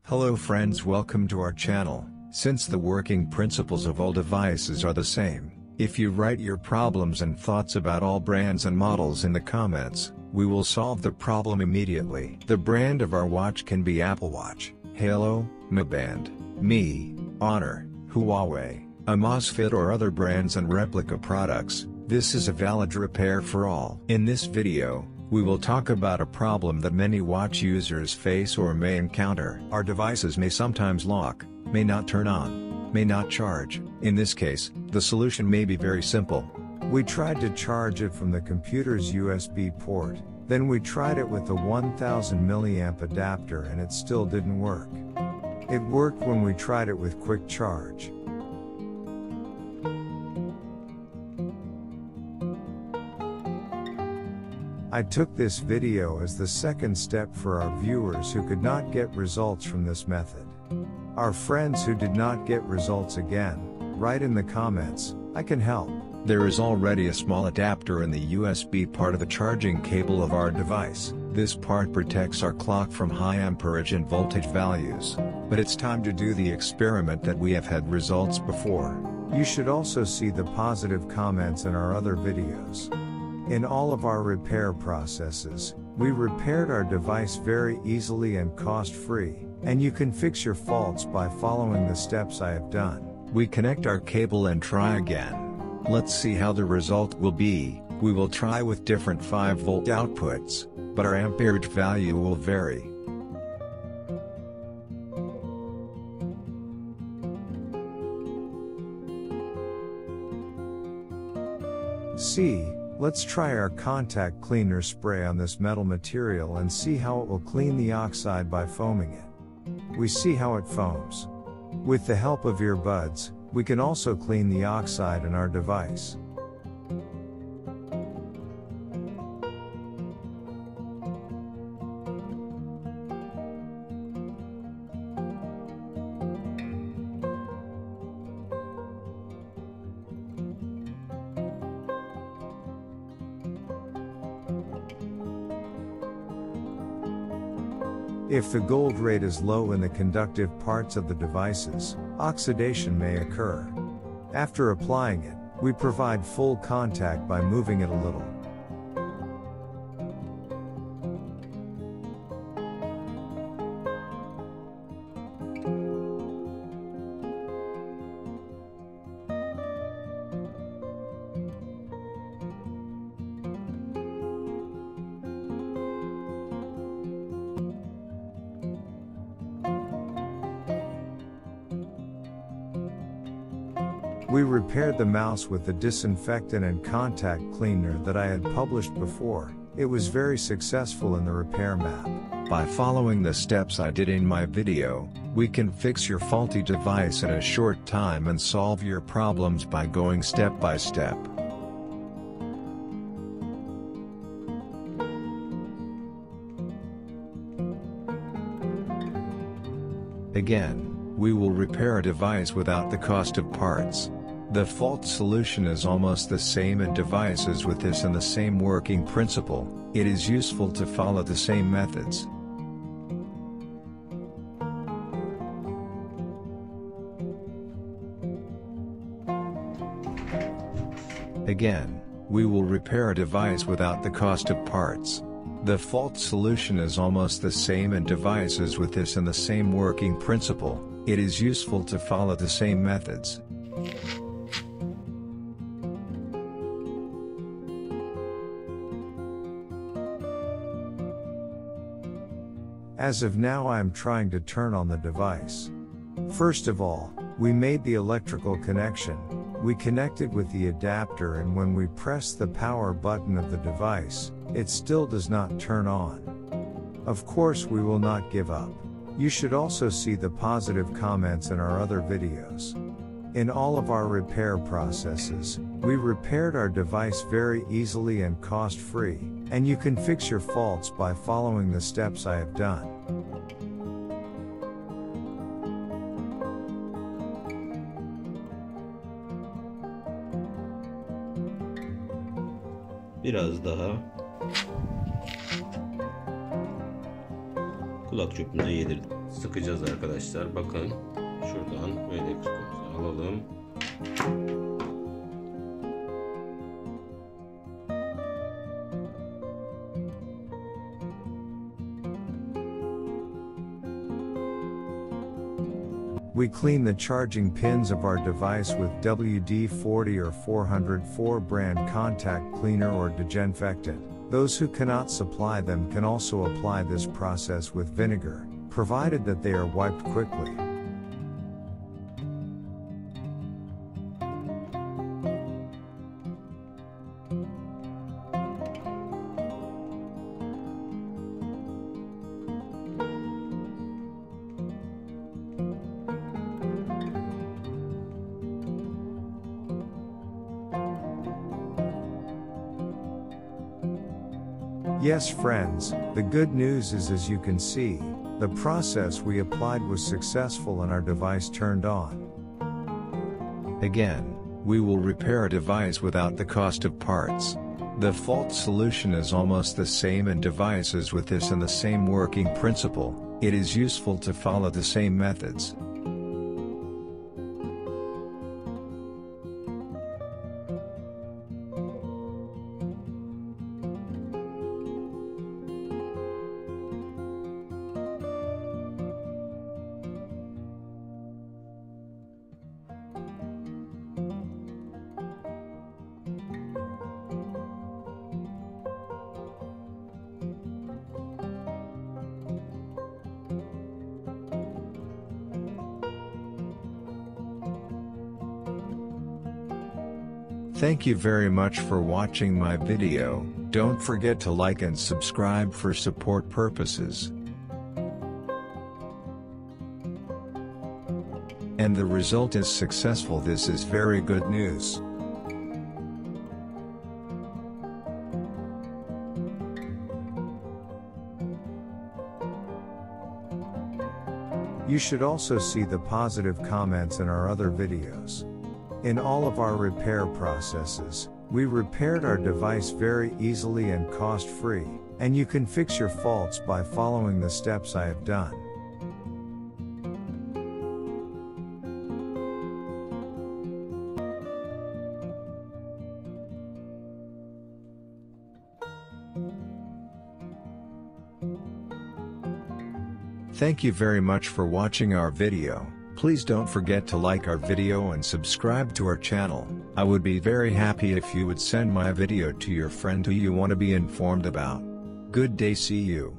Hello friends, welcome to our channel. Since the working principles of all devices are the same, if you write your problems and thoughts about all brands and models in the comments, we will solve the problem immediately. The brand of our watch can be Applewatch, Haylou, Honorband, Honor, Huawe, Amazfit or other brands and replica products. This is a valid repair for all. In this video, we will talk about a problem that many watch users face or may encounter. Our devices may sometimes lock, may not turn on, may not charge. In this case, the solution may be very simple. We tried to charge it from the computer's USB port, then we tried it with the 1000 mAh adapter and it still didn't work. It worked when we tried it with quick charge. I took this video as the second step for our viewers who could not get results from this method. Our friends who did not get results again, write in the comments, I can help. There is already a small adapter in the USB part of the charging cable of our device. This part protects our clock from high amperage and voltage values. But it's time to do the experiment that we have had results before. You should also see the positive comments in our other videos. In all of our repair processes, we repaired our device very easily and cost-free, and you can fix your faults by following the steps I have done. We connect our cable and try again. Let's see how the result will be. We will try with different 5-volt outputs, but our amperage value will vary. Let's try our contact cleaner spray on this metal material and see how it will clean the oxide by foaming it. We see how it foams. With the help of earbuds, we can also clean the oxide in our device. If the gold rate is low in the conductive parts of the devices, oxidation may occur. After applying it, we provide full contact by moving it a little. We repaired the mouse with the disinfectant and contact cleaner that I had published before. It was very successful in the repair map. By following the steps I did in my video, we can fix your faulty device in a short time and solve your problems by going step by step. Again, we will repair a device without the cost of parts. The fault solution is almost the same in devices with this and the same working principle. It is useful to follow the same methods. Again, we will repair a device without the cost of parts. The fault solution is almost the same in devices with this and the same working principle. It is useful to follow the same methods. As of now I am trying to turn on the device. First of all, we made the electrical connection. We connected with the adapter and when we press the power button of the device, it still does not turn on. Of course we will not give up. You should also see the positive comments in our other videos. In all of our repair processes, we repaired our device very easily and cost-free, and you can fix your faults by following the steps I have done. Biraz daha kulak çöpümüze yedirdim. sıkacağız arkadaşlar. Bakın şuradan böyle kutumuzu alalım. We clean the charging pins of our device with WD-40 or 404 brand contact cleaner or disinfectant. Those who cannot supply them can also apply this process with vinegar, provided that they are wiped quickly. Yes friends, the good news is, as you can see, the process we applied was successful and our device turned on. Again, we will repair a device without the cost of parts. The fault solution is almost the same in devices with this and the same working principle. It is useful to follow the same methods. Thank you very much for watching my video. Don't forget to like and subscribe for support purposes. And the result is successful. This is very good news. You should also see the positive comments in our other videos. In all of our repair processes, we repaired our device very easily and cost-free, and you can fix your faults by following the steps I have done. Thank you very much for watching our video. Please don't forget to like our video and subscribe to our channel. I would be very happy if you would send my video to your friend who you want to be informed about. Good day, see you.